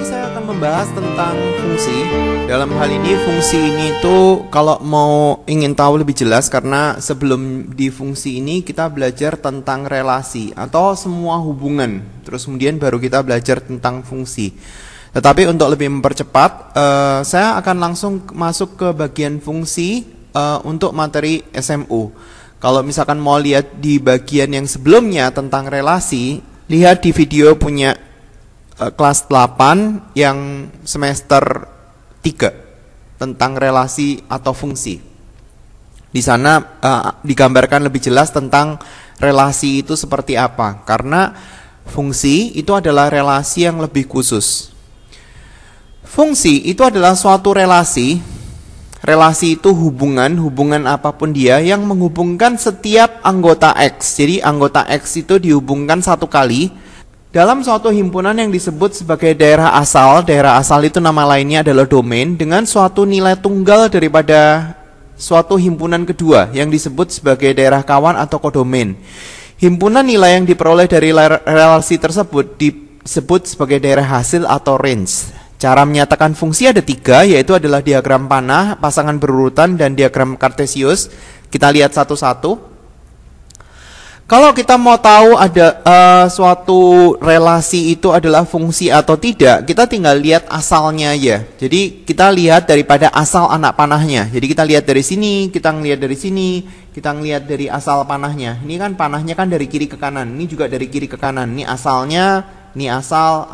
saya akan membahas tentang fungsi. Dalam hal ini fungsi ini tuh kalau mau ingin tahu lebih jelas, karena sebelum di fungsi ini kita belajar tentang relasi atau semua hubungan, terus kemudian baru kita belajar tentang fungsi. Tetapi untuk lebih mempercepat, saya akan langsung masuk ke bagian fungsi untuk materi SMU. Kalau misalkan mau lihat di bagian yang sebelumnya tentang relasi, lihat di video punya kelas 8 yang semester 3 tentang relasi atau fungsi. Di sana digambarkan lebih jelas tentang relasi itu seperti apa, karena fungsi itu adalah relasi yang lebih khusus. Fungsi itu adalah suatu relasi. Relasi itu hubungan apapun dia yang menghubungkan setiap anggota X. Jadi anggota X itu dihubungkan satu kali dalam suatu himpunan yang disebut sebagai daerah asal. Daerah asal itu nama lainnya adalah domain, dengan suatu nilai tunggal daripada suatu himpunan kedua yang disebut sebagai daerah kawan atau kodomain. Himpunan nilai yang diperoleh dari relasi tersebut disebut sebagai daerah hasil atau range. Cara menyatakan fungsi ada 3, yaitu adalah diagram panah, pasangan berurutan, dan diagram kartesius. Kita lihat satu-satu. Kalau kita mau tahu ada suatu relasi itu adalah fungsi atau tidak, kita tinggal lihat asalnya aja. Jadi kita lihat daripada asal anak panahnya. Jadi kita lihat dari sini, kita ngelihat dari sini, kita ngelihat dari asal panahnya. Ini kan panahnya kan dari kiri ke kanan, ini juga dari kiri ke kanan. Ini asalnya, ini asal,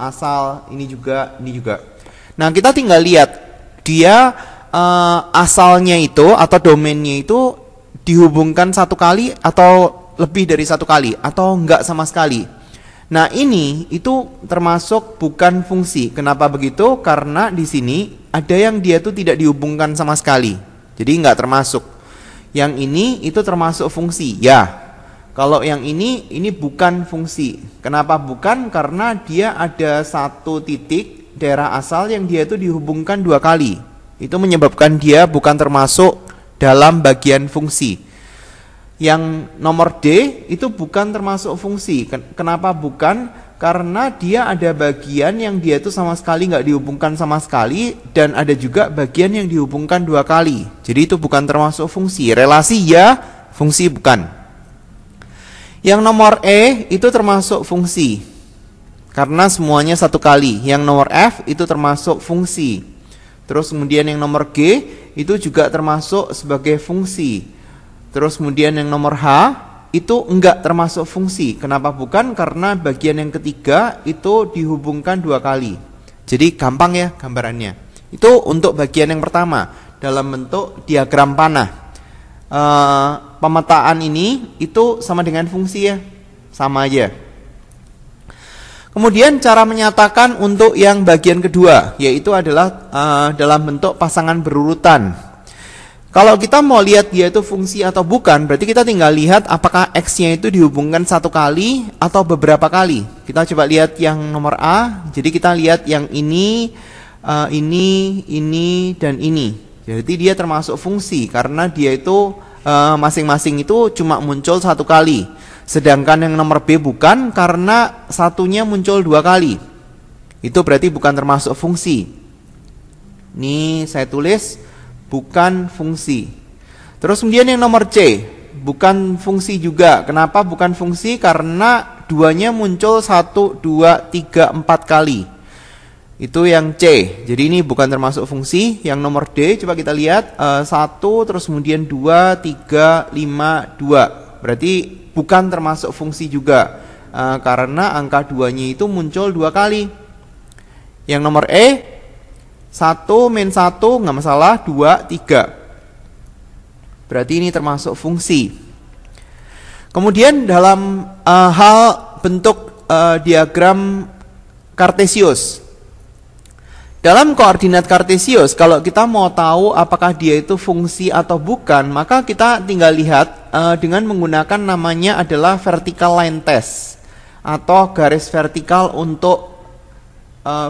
ini juga, ini juga. Nah, kita tinggal lihat dia asalnya itu atau domainnya itu dihubungkan satu kali atau lebih dari satu kali atau enggak sama sekali. Nah, ini itu termasuk bukan fungsi. Kenapa begitu? Karena di sini ada yang dia itu tidak dihubungkan sama sekali. Jadi enggak termasuk. Yang ini itu termasuk fungsi. Ya. Kalau yang ini bukan fungsi. Kenapa bukan? Karena dia ada satu titik daerah asal yang dia itu dihubungkan 2 kali. Itu menyebabkan dia bukan termasuk dalam bagian fungsi. Yang nomor D itu bukan termasuk fungsi. Kenapa bukan? Karena dia ada bagian yang dia itu sama sekali nggak dihubungkan sama sekali, dan ada juga bagian yang dihubungkan 2 kali. Jadi itu bukan termasuk fungsi. Relasi ya, fungsi bukan. Yang nomor E itu termasuk fungsi, karena semuanya satu kali. Yang nomor F itu termasuk fungsi. Terus kemudian yang nomor G itu juga termasuk sebagai fungsi. Terus kemudian yang nomor H itu enggak termasuk fungsi. Kenapa bukan? Karena bagian yang ketiga itu dihubungkan 2 kali. Jadi gampang ya gambarannya. Itu untuk bagian yang pertama dalam bentuk diagram panah. Pemetaan ini itu sama dengan fungsi ya, sama aja. Kemudian cara menyatakan untuk yang bagian kedua, yaitu adalah dalam bentuk pasangan berurutan. Kalau kita mau lihat dia itu fungsi atau bukan, berarti kita tinggal lihat apakah X-nya itu dihubungkan satu kali atau beberapa kali. Kita coba lihat yang nomor A. Jadi kita lihat yang ini, dan ini. Jadi dia termasuk fungsi karena dia itu masing-masing itu cuma muncul satu kali. Sedangkan yang nomor B bukan, karena satunya muncul 2 kali. Itu berarti bukan termasuk fungsi. Ini saya tulis bukan fungsi. Terus kemudian yang nomor C bukan fungsi juga. Kenapa bukan fungsi? Karena duanya muncul 1, 2, 3, 4 kali. Itu yang C. Jadi ini bukan termasuk fungsi. Yang nomor D coba kita lihat 1, terus kemudian 2, 3, 5, 2. Berarti bukan termasuk fungsi juga, karena angka 2-nya itu muncul 2 kali. Yang nomor E 1 min 1 nggak masalah, 2, 3. Berarti ini termasuk fungsi. Kemudian dalam hal bentuk diagram kartesius. Dalam koordinat kartesius, kalau kita mau tahu apakah dia itu fungsi atau bukan, maka kita tinggal lihat dengan menggunakan namanya adalah vertical line test atau garis vertikal untuk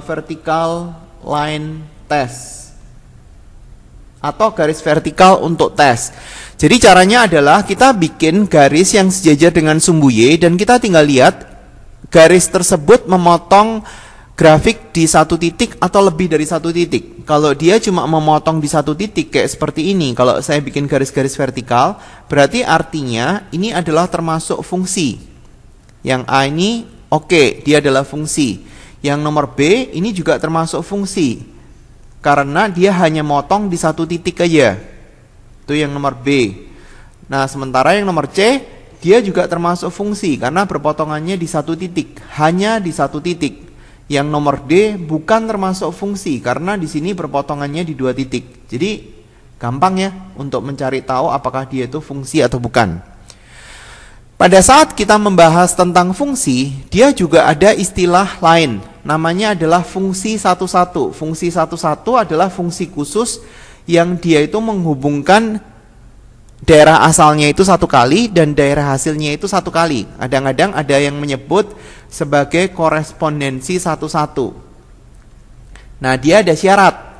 vertical line test atau garis vertikal untuk tes. Jadi caranya adalah kita bikin garis yang sejajar dengan sumbu Y, dan kita tinggal lihat garis tersebut memotong grafik di satu titik atau lebih dari satu titik. Kalau dia cuma memotong di satu titik kayak seperti ini, kalau saya bikin garis-garis vertikal, berarti artinya ini adalah termasuk fungsi. Yang A ini oke, dia adalah fungsi. Yang nomor B ini juga termasuk fungsi, karena dia hanya motong di satu titik aja. Itu yang nomor B. Nah, sementara yang nomor C, dia juga termasuk fungsi, karena berpotongannya di satu titik, hanya di satu titik. Yang nomor D bukan termasuk fungsi, karena di sini berpotongannya di dua titik. Jadi gampang ya untuk mencari tahu apakah dia itu fungsi atau bukan. Pada saat kita membahas tentang fungsi, dia juga ada istilah lain. Namanya adalah fungsi satu-satu. Fungsi satu-satu adalah fungsi khusus yang dia itu menghubungkan daerah asalnya itu satu kali dan daerah hasilnya itu satu kali. Kadang-kadang ada yang menyebut sebagai korespondensi satu-satu. Nah, dia ada syarat.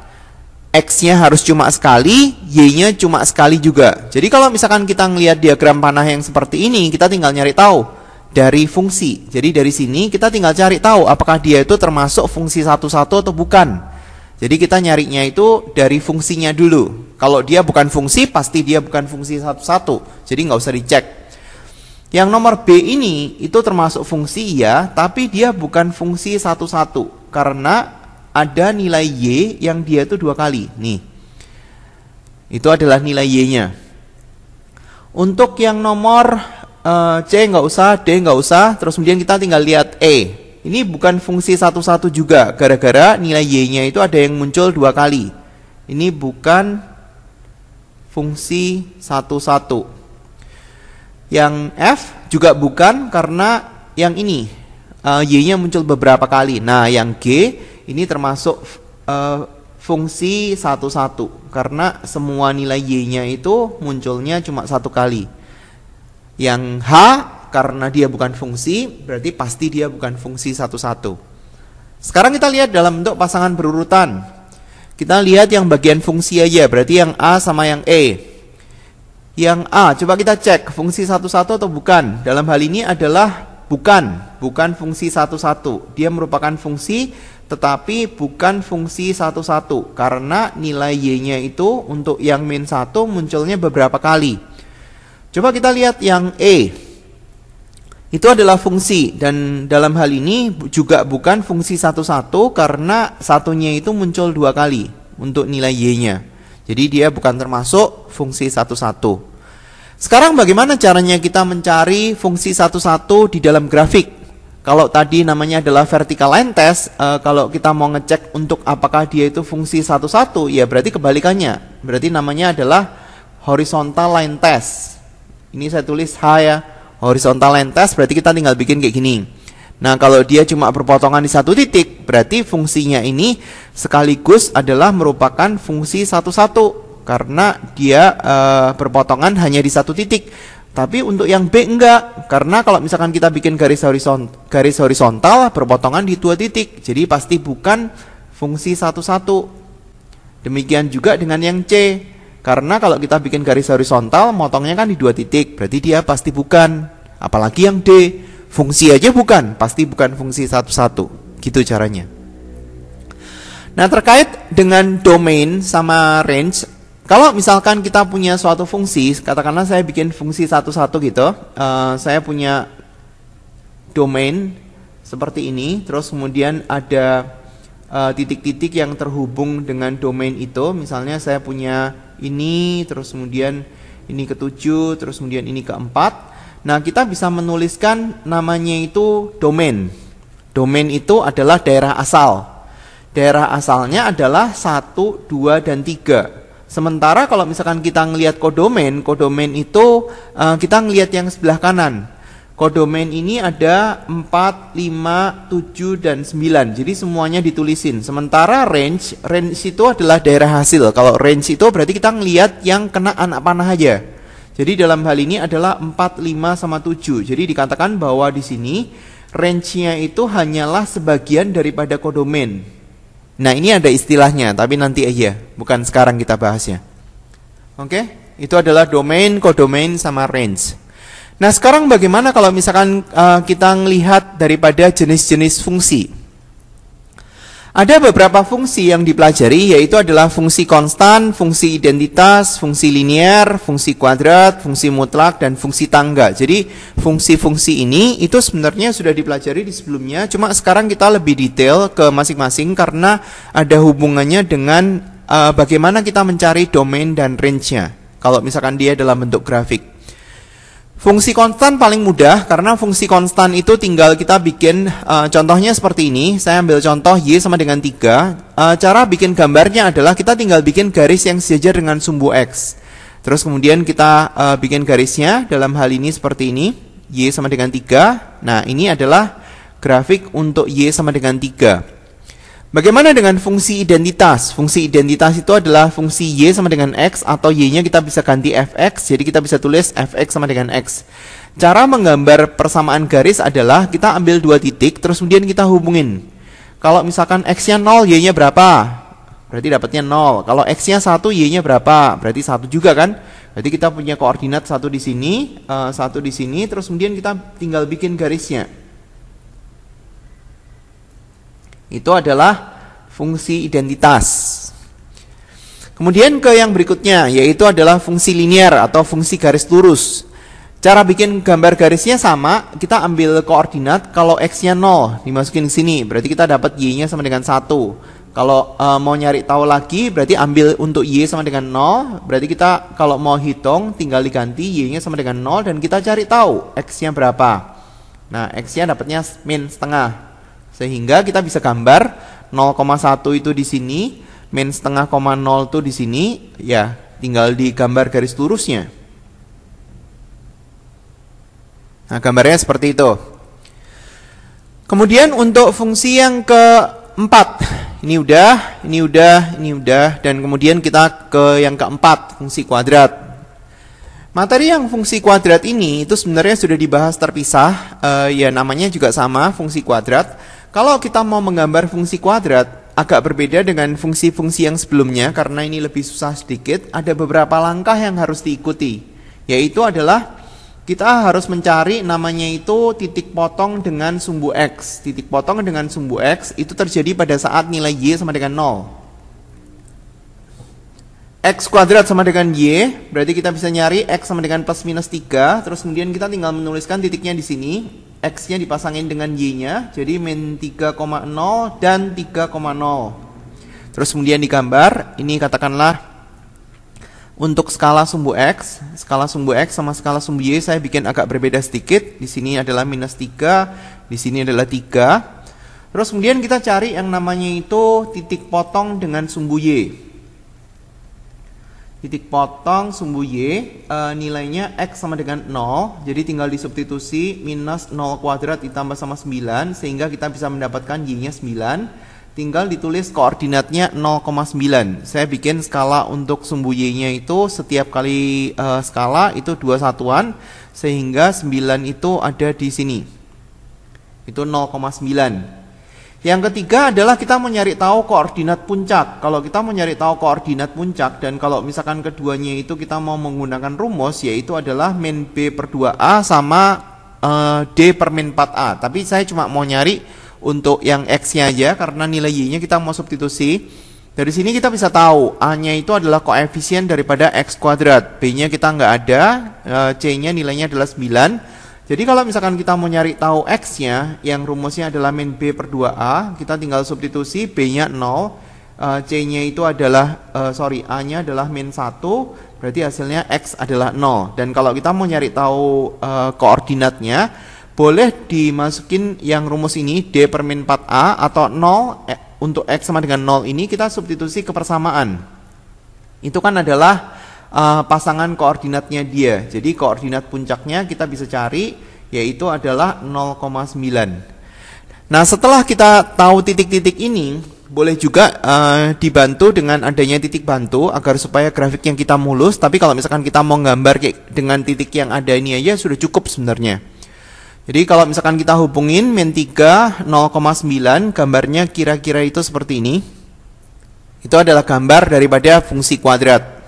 X-nya harus cuma sekali, Y-nya cuma sekali juga. Jadi kalau misalkan kita ngelihat diagram panah yang seperti ini, kita tinggal nyari tahu dari fungsi. Jadi dari sini kita tinggal cari tahu apakah dia itu termasuk fungsi satu-satu atau bukan. Jadi kita nyarinya itu dari fungsinya dulu. Kalau dia bukan fungsi, pasti dia bukan fungsi satu-satu. Jadi nggak usah dicek. Yang nomor B ini itu termasuk fungsi ya, tapi dia bukan fungsi satu-satu. Karena ada nilai Y yang dia itu dua kali. Nih, itu adalah nilai Y-nya. Untuk yang nomor C nggak usah, D nggak usah. Terus kemudian kita tinggal lihat E. Ini bukan fungsi satu-satu juga, gara-gara nilai Y-nya itu ada yang muncul dua kali. Ini bukan fungsi satu-satu. Yang F juga bukan, karena yang ini Y-nya muncul beberapa kali. Nah, yang G ini termasuk fungsi satu-satu, karena semua nilai Y-nya itu munculnya cuma satu kali. Yang H, karena dia bukan fungsi, berarti pasti dia bukan fungsi satu-satu. Sekarang kita lihat dalam bentuk pasangan berurutan. Kita lihat yang bagian fungsi aja, berarti yang A sama yang E. Yang A, coba kita cek fungsi satu-satu atau bukan. Dalam hal ini adalah bukan fungsi satu-satu. Dia merupakan fungsi, tetapi bukan fungsi satu-satu, karena nilai Y-nya itu untuk yang min 1 munculnya beberapa kali. Coba kita lihat yang E. Itu adalah fungsi, dan dalam hal ini juga bukan fungsi satu-satu, karena satunya itu muncul dua kali untuk nilai Y-nya. Jadi dia bukan termasuk fungsi satu-satu. Sekarang bagaimana caranya kita mencari fungsi satu-satu di dalam grafik? Kalau tadi namanya adalah vertical line test, kalau kita mau ngecek untuk apakah dia itu fungsi satu-satu, ya berarti kebalikannya. Berarti namanya adalah horizontal line test. Ini saya tulis H ya. Horizontal line test berarti kita tinggal bikin kayak gini. Nah, kalau dia cuma berpotongan di satu titik, berarti fungsinya ini sekaligus adalah merupakan fungsi satu-satu, karena dia berpotongan hanya di satu titik. Tapi untuk yang B enggak, karena kalau misalkan kita bikin garis horizontal berpotongan di dua titik, jadi pasti bukan fungsi satu-satu. Demikian juga dengan yang C, karena kalau kita bikin garis horizontal motongnya kan di dua titik, berarti dia pasti bukan. Apalagi yang D, fungsi aja bukan, pasti bukan fungsi satu-satu. Gitu caranya. Nah, terkait dengan domain sama range, kalau misalkan kita punya suatu fungsi, katakanlah saya bikin fungsi satu-satu gitu, saya punya domain seperti ini, terus kemudian ada titik-titik yang terhubung dengan domain itu. Misalnya saya punya ini, terus kemudian ini ke-7, terus kemudian ini ke-4. Nah, kita bisa menuliskan namanya itu domain. Domain itu adalah daerah asal. Daerah asalnya adalah 1, 2, dan 3. Sementara kalau misalkan kita ngelihat kodomain itu kita ngelihat yang sebelah kanan. Kodomain ini ada 4, 5, 7, dan 9. Jadi semuanya ditulisin. Sementara range itu adalah daerah hasil. Kalau range itu berarti kita ngelihat yang kena anak panah aja. Jadi dalam hal ini adalah 4, 5, sama 7. Jadi dikatakan bahwa di sini range-nya itu hanyalah sebagian daripada kodomain. Nah, ini ada istilahnya, tapi nanti aja, bukan sekarang kita bahasnya. Oke, itu adalah domain, kodomain, sama range. Nah, sekarang bagaimana kalau misalkan kita melihat daripada jenis-jenis fungsi? Ada beberapa fungsi yang dipelajari, yaitu adalah fungsi konstan, fungsi identitas, fungsi linear, fungsi kuadrat, fungsi mutlak, dan fungsi tangga. Jadi fungsi-fungsi ini itu sebenarnya sudah dipelajari di sebelumnya, cuma sekarang kita lebih detail ke masing-masing karena ada hubungannya dengan bagaimana kita mencari domain dan range-nya kalau misalkan dia dalam bentuk grafik. Fungsi konstan paling mudah karena fungsi konstan itu tinggal kita bikin contohnya seperti ini. Saya ambil contoh Y sama dengan 3. Cara bikin gambarnya adalah kita tinggal bikin garis yang sejajar dengan sumbu X. Terus kemudian kita bikin garisnya dalam hal ini seperti ini, Y sama dengan 3. Nah, ini adalah grafik untuk Y sama dengan 3. Bagaimana dengan fungsi identitas? Fungsi identitas itu adalah fungsi Y sama dengan X atau Y-nya kita bisa ganti Fx, jadi kita bisa tulis Fx sama dengan X. Cara menggambar persamaan garis adalah kita ambil 2 titik, terus kemudian kita hubungin. Kalau misalkan X-nya 0, Y-nya berapa? Berarti dapatnya 0. Kalau X-nya 1, Y-nya berapa? Berarti 1 juga kan? Berarti kita punya koordinat 1 di sini, 1 di sini, terus kemudian kita tinggal bikin garisnya. Itu adalah fungsi identitas. Kemudian ke yang berikutnya, yaitu adalah fungsi linear atau fungsi garis lurus. Cara bikin gambar garisnya sama, kita ambil koordinat. Kalau X-nya 0, dimasukin ke sini, berarti kita dapat Y-nya sama dengan 1. Kalau mau nyari tahu lagi, berarti ambil untuk Y sama dengan 0. Berarti kita kalau mau hitung, tinggal diganti Y-nya sama dengan 0 dan kita cari tahu X-nya berapa. Nah, X-nya dapatnya min setengah. Sehingga kita bisa gambar 0,1 itu di sini, min setengah, 0 itu di sini, ya tinggal digambar garis lurusnya. Nah, gambarnya seperti itu. Kemudian untuk fungsi yang keempat, ini udah, dan kemudian kita ke yang keempat, fungsi kuadrat. Materi yang fungsi kuadrat ini itu sebenarnya sudah dibahas terpisah, ya namanya juga sama, fungsi kuadrat. Kalau kita mau menggambar fungsi kuadrat, agak berbeda dengan fungsi-fungsi yang sebelumnya karena ini lebih susah sedikit. Ada beberapa langkah yang harus diikuti, yaitu adalah kita harus mencari namanya itu titik potong dengan sumbu X. Titik potong dengan sumbu X itu terjadi pada saat nilai Y sama dengan 0. X kuadrat sama dengan Y, berarti kita bisa nyari X sama dengan plus minus 3. Terus kemudian kita tinggal menuliskan titiknya di sini. X-nya dipasangin dengan Y-nya, jadi min 3,0 dan 3,0. Terus kemudian digambar, ini katakanlah untuk skala sumbu X sama skala sumbu Y saya bikin agak berbeda sedikit. Di sini adalah minus 3, di sini adalah 3. Terus kemudian kita cari yang namanya itu titik potong dengan sumbu Y. Titik potong sumbu Y, nilainya X sama dengan 0, jadi tinggal disubstitusi minus 0 kuadrat ditambah sama 9, sehingga kita bisa mendapatkan Y-nya 9. Tinggal ditulis koordinatnya 0,9. Saya bikin skala untuk sumbu Y-nya itu setiap kali skala itu 2 satuan, sehingga 9 itu ada di sini. Itu 0,9. Yang ketiga adalah kita mau nyari tahu koordinat puncak. Kalau kita mau nyari tahu koordinat puncak dan kalau misalkan keduanya itu kita mau menggunakan rumus, yaitu adalah min B per 2A sama D per min 4A. Tapi saya cuma mau nyari untuk yang X-nya aja karena nilai Y-nya kita mau substitusi. Dari sini kita bisa tahu A-nya itu adalah koefisien daripada X kuadrat, B-nya kita nggak ada, C-nya nilainya adalah 9. Jadi kalau misalkan kita mau nyari tahu X-nya, yang rumusnya adalah min B per 2A, kita tinggal substitusi, B-nya 0, C-nya itu adalah, A-nya adalah min 1, berarti hasilnya X adalah 0. Dan kalau kita mau nyari tahu koordinatnya, boleh dimasukin yang rumus ini, D per min 4A, atau 0, untuk X sama dengan 0 ini kita substitusi ke persamaan. Itu kan adalah pasangan koordinatnya dia. Jadi koordinat puncaknya kita bisa cari, yaitu adalah 0,9. Nah, setelah kita tahu titik-titik ini, boleh juga dibantu dengan adanya titik bantu agar supaya grafik yang kita mulus. Tapi kalau misalkan kita mau gambar dengan titik yang ada ini aja sudah cukup sebenarnya. Jadi kalau misalkan kita hubungin min 3, 0,9, gambarnya kira-kira itu seperti ini. Itu adalah gambar daripada fungsi kuadrat.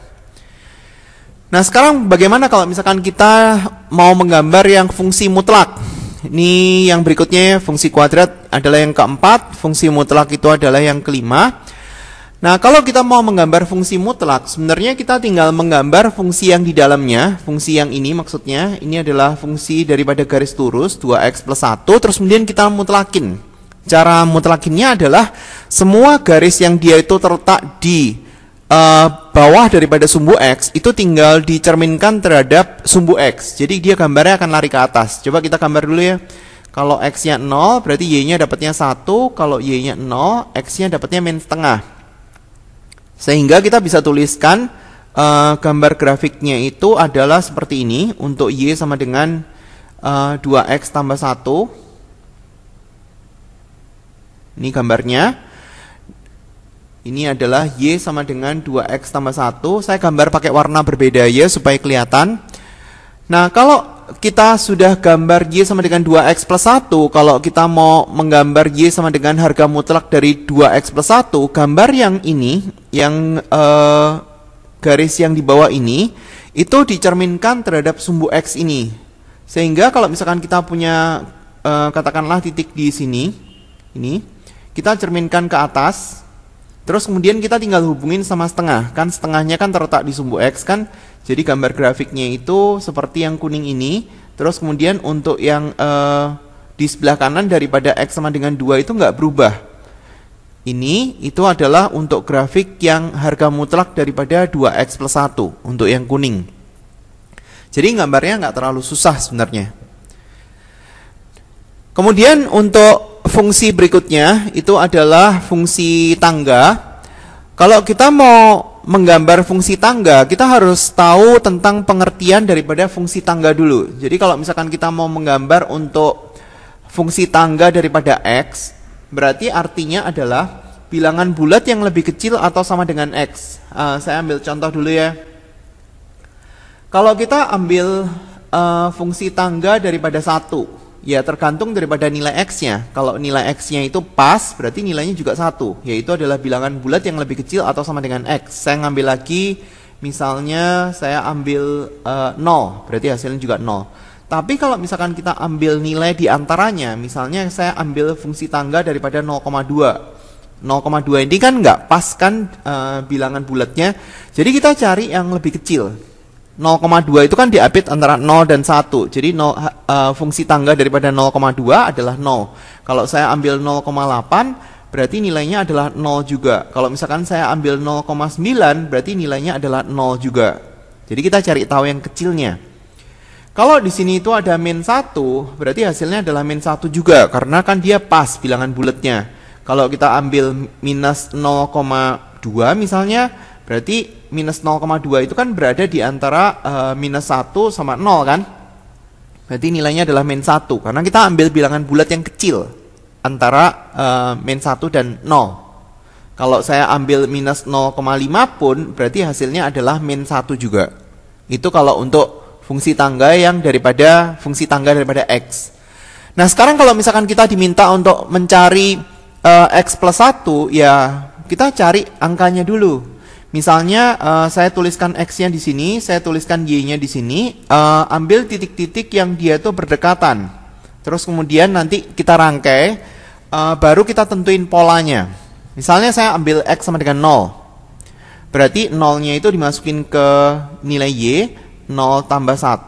Nah, sekarang bagaimana kalau misalkan kita mau menggambar yang fungsi mutlak? Ini yang berikutnya, fungsi kuadrat adalah yang keempat, fungsi mutlak itu adalah yang kelima. Nah, kalau kita mau menggambar fungsi mutlak, sebenarnya kita tinggal menggambar fungsi yang di dalamnya, fungsi yang ini maksudnya, ini adalah fungsi daripada garis lurus 2x plus 1, terus kemudian kita mutlakin. Cara mutlakinnya adalah semua garis yang dia itu terletak di bawah daripada sumbu X itu tinggal dicerminkan terhadap sumbu X. Jadi dia gambarnya akan lari ke atas. Coba kita gambar dulu ya. Kalau X-nya 0 berarti Y-nya dapatnya 1. Kalau Y-nya 0, X-nya dapatnya min setengah. Sehingga kita bisa tuliskan gambar grafiknya itu adalah seperti ini. Untuk Y sama dengan 2X tambah 1. Ini gambarnya. Ini adalah Y sama dengan 2X tambah 1. Saya gambar pakai warna berbeda ya supaya kelihatan. Nah, kalau kita sudah gambar Y sama dengan 2X plus 1, kalau kita mau menggambar Y sama dengan harga mutlak dari 2X plus 1, gambar yang ini, yang garis yang di bawah ini, itu dicerminkan terhadap sumbu X ini. Sehingga kalau misalkan kita punya, katakanlah titik di sini, ini, kita cerminkan ke atas. Terus kemudian kita tinggal hubungin sama setengah. Kan setengahnya kan terletak di sumbu X kan. Jadi gambar grafiknya itu seperti yang kuning ini. Terus kemudian untuk yang di sebelah kanan daripada X sama dengan 2 itu nggak berubah. Ini itu adalah untuk grafik yang harga mutlak daripada 2X plus 1. Untuk yang kuning. Jadi gambarnya nggak terlalu susah sebenarnya. Kemudian untuk fungsi berikutnya itu adalah fungsi tangga. Kalau kita mau menggambar fungsi tangga, kita harus tahu tentang pengertian daripada fungsi tangga dulu. Jadi kalau misalkan kita mau menggambar untuk fungsi tangga daripada X, berarti artinya adalah bilangan bulat yang lebih kecil atau sama dengan X. Saya ambil contoh dulu ya. Kalau kita ambil fungsi tangga daripada 1, ya tergantung daripada nilai X-nya. Kalau nilai X-nya itu pas, berarti nilainya juga 1. Yaitu adalah bilangan bulat yang lebih kecil atau sama dengan X. Saya ngambil lagi, misalnya saya ambil 0, berarti hasilnya juga 0. Tapi kalau misalkan kita ambil nilai di antaranya, misalnya saya ambil fungsi tangga daripada 0,2. 0,2 ini kan nggak pas kan bilangan bulatnya. Jadi kita cari yang lebih kecil. 0,2 itu kan diapit antara 0 dan 1. Jadi fungsi tangga daripada 0,2 adalah 0. Kalau saya ambil 0,8 berarti nilainya adalah 0 juga. Kalau misalkan saya ambil 0,9 berarti nilainya adalah 0 juga. Jadi kita cari tahu yang kecilnya. Kalau di sini itu ada min 1, berarti hasilnya adalah min 1 juga karena kan dia pas bilangan bulatnya. Kalau kita ambil minus 0,2 misalnya, berarti minus 0,2 itu kan berada di antara minus 1 sama 0 kan. Berarti nilainya adalah min 1. Karena kita ambil bilangan bulat yang kecil antara min 1 dan 0. Kalau saya ambil minus 0,5 pun berarti hasilnya adalah min 1 juga. Itu kalau untuk fungsi tangga yang daripada fungsi tangga daripada X. Nah sekarang kalau misalkan kita diminta untuk mencari X plus 1, ya kita cari angkanya dulu. Misalnya saya tuliskan X-nya di sini, saya tuliskan Y-nya di sini, ambil titik-titik yang dia itu berdekatan. Terus kemudian nanti kita rangkai, baru kita tentuin polanya. Misalnya saya ambil X sama dengan 0. Berarti 0-nya itu dimasukin ke nilai Y, 0 tambah 1,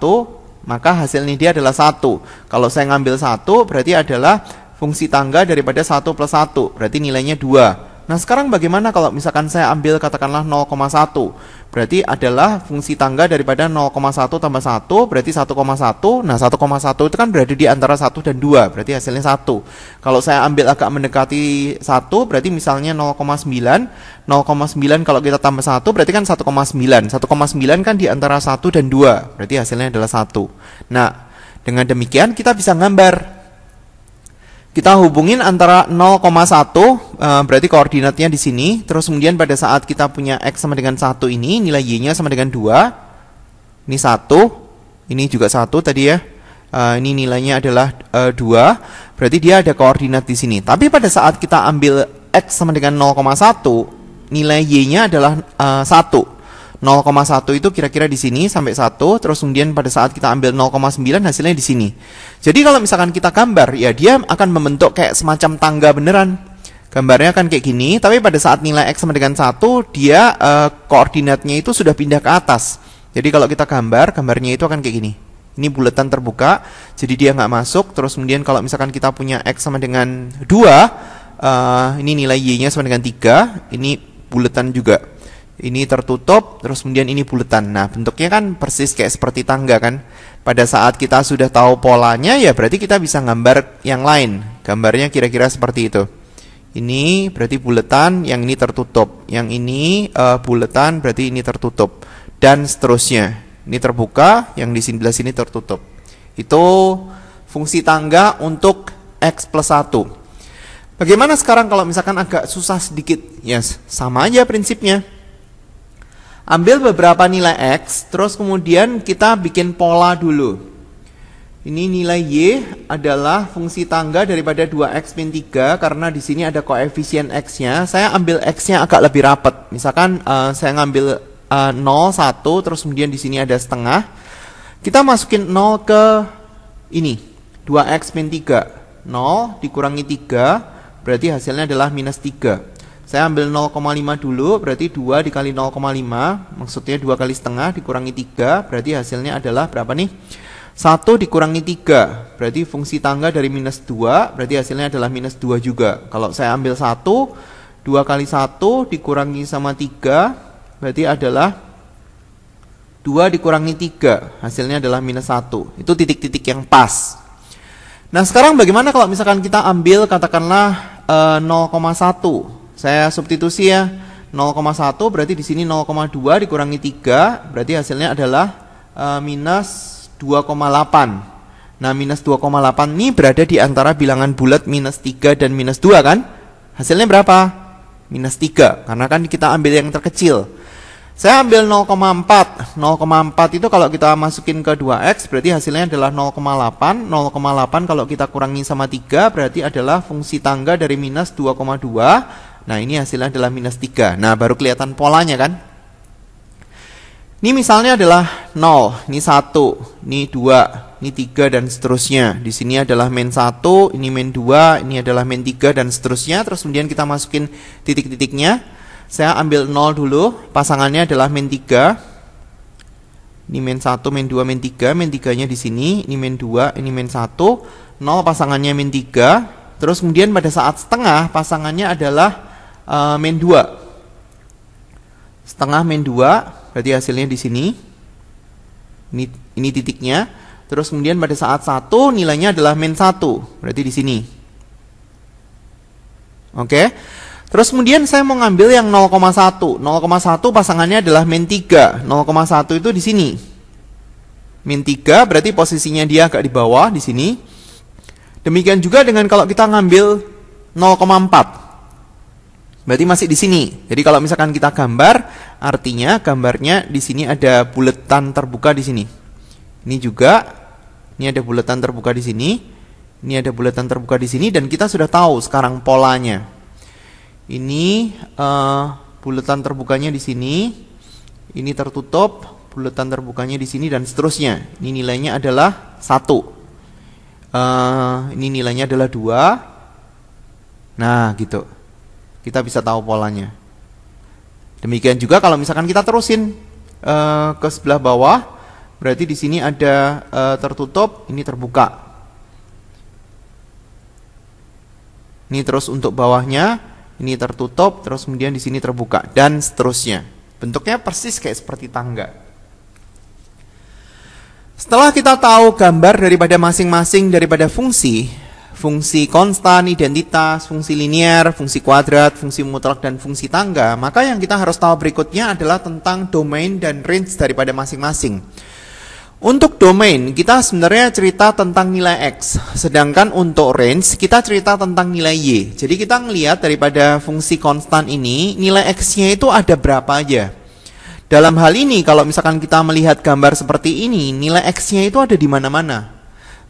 maka hasilnya dia adalah 1. Kalau saya ngambil 1, berarti adalah fungsi tangga daripada 1 plus 1, berarti nilainya 2. Nah sekarang bagaimana kalau misalkan saya ambil katakanlah 0,1, berarti adalah fungsi tangga daripada 0,1 tambah 1, berarti 1,1. Nah 1,1 itu kan berada di antara 1 dan 2, berarti hasilnya 1. Kalau saya ambil agak mendekati 1, berarti misalnya 0,9. 0,9 kalau kita tambah 1, berarti kan 1,9. 1,9 kan di antara 1 dan 2, berarti hasilnya adalah 1. Nah dengan demikian kita bisa gambar. Kita hubungin antara 0,1, berarti koordinatnya di sini. Terus kemudian pada saat kita punya X sama dengan 1 ini, nilai Y-nya sama dengan 2. Ini 1, ini juga 1 tadi ya. Ini nilainya adalah 2, berarti dia ada koordinat di sini. Tapi pada saat kita ambil X sama dengan 0,1, nilai Y-nya adalah 1. 0,1 itu kira-kira di sini sampai 1, terus kemudian pada saat kita ambil 0,9 hasilnya di sini. Jadi kalau misalkan kita gambar, ya dia akan membentuk kayak semacam tangga beneran. Gambarnya kan kayak gini, tapi pada saat nilai X sama dengan 1, dia koordinatnya itu sudah pindah ke atas. Jadi kalau kita gambarnya itu akan kayak gini. Ini bulatan terbuka, jadi dia nggak masuk. Terus kemudian kalau misalkan kita punya X sama dengan 2, ini nilai Y-nya sama dengan 3, ini bulatan juga. Ini tertutup, terus kemudian ini bulatan. Nah, bentuknya kan persis kayak seperti tangga kan. Pada saat kita sudah tahu polanya, ya berarti kita bisa gambar yang lain. Gambarnya kira-kira seperti itu. Ini berarti bulatan, yang ini tertutup. Yang ini bulatan, berarti ini tertutup. Dan seterusnya. Ini terbuka, yang di sebelah sini tertutup. Itu fungsi tangga untuk X plus 1. Bagaimana sekarang kalau misalkan agak susah sedikit? Yes, sama aja prinsipnya. Ambil beberapa nilai X, terus kemudian kita bikin pola dulu. Ini nilai Y adalah fungsi tangga daripada 2X min 3, karena di sini ada koefisien X-nya. Saya ambil X-nya agak lebih rapat. Misalkan saya ngambil 0, 1, terus kemudian di sini ada setengah. Kita masukin 0 ke ini, 2X min 3. 0 dikurangi 3, berarti hasilnya adalah minus 3. Saya ambil 0,5 dulu, berarti 2 dikali 0,5, maksudnya 2 kali setengah dikurangi 3, berarti hasilnya adalah berapa nih? 1 dikurangi 3, berarti fungsi tangga dari minus 2, berarti hasilnya adalah minus 2 juga. Kalau saya ambil 1, 2 kali 1 dikurangi sama 3, berarti adalah 2 dikurangi 3, hasilnya adalah minus 1. Itu titik-titik yang pas. Nah sekarang bagaimana kalau misalkan kita ambil katakanlah 0,1. Saya substitusi ya, 0,1 berarti di sini 0,2 dikurangi 3, berarti hasilnya adalah minus 2,8. Nah, minus 2,8 ini berada di antara bilangan bulat minus 3 dan minus 2 kan? Hasilnya berapa? Minus 3, karena kan kita ambil yang terkecil. Saya ambil 0,4. 0,4 itu kalau kita masukin ke 2X berarti hasilnya adalah 0,8. 0,8 kalau kita kurangi sama 3 berarti adalah fungsi tangga dari minus 2,2. Nah, ini hasilnya adalah minus 3. Nah, baru kelihatan polanya kan? Ini misalnya adalah 0, ini 1, ini 2, ini 3, dan seterusnya. Di sini adalah min 1, ini min 2, ini adalah min 3, dan seterusnya. Terus kemudian kita masukin titik-titiknya. Saya ambil 0 dulu, pasangannya adalah min 3. Ini min 1, min 2, min 3. Min 3-nya di sini, ini min 2, ini min 1. 0 pasangannya min 3. Terus kemudian pada saat setengah, pasangannya adalah min 2. Setengah min 2, berarti hasilnya di sini. Ini titiknya. Terus kemudian pada saat 1 nilainya adalah min 1, berarti di sini. Oke. Terus kemudian saya mau ngambil yang 0,1. 0,1 pasangannya adalah min 3. 0,1 itu di sini. Min 3 berarti posisinya dia agak di bawah di sini. Demikian juga dengan kalau kita ngambil 0,4. Berarti masih di sini. Jadi kalau misalkan kita gambar, artinya gambarnya di sini ada bulatan terbuka di sini. Ini juga, ini ada bulatan terbuka di sini. Ini ada bulatan terbuka di sini, dan kita sudah tahu sekarang polanya. Ini bulatan terbukanya di sini. Ini tertutup, bulatan terbukanya di sini, dan seterusnya. Ini nilainya adalah 1. Ini nilainya adalah 2. Nah, gitu. Kita bisa tahu polanya. Demikian juga kalau misalkan kita terusin ke sebelah bawah, berarti di sini ada tertutup, ini terbuka. Ini terus untuk bawahnya, ini tertutup, terus kemudian di sini terbuka, dan seterusnya. Bentuknya persis kayak seperti tangga. Setelah kita tahu gambar daripada masing-masing daripada fungsi konstan, identitas, fungsi linier, fungsi kuadrat, fungsi mutlak, dan fungsi tangga, maka yang kita harus tahu berikutnya adalah tentang domain dan range daripada masing-masing. Untuk domain, kita sebenarnya cerita tentang nilai X, sedangkan untuk range, kita cerita tentang nilai Y. Jadi kita ngelihat daripada fungsi konstan ini, nilai X-nya itu ada berapa aja. Dalam hal ini, kalau misalkan kita melihat gambar seperti ini, nilai X-nya itu ada di mana-mana.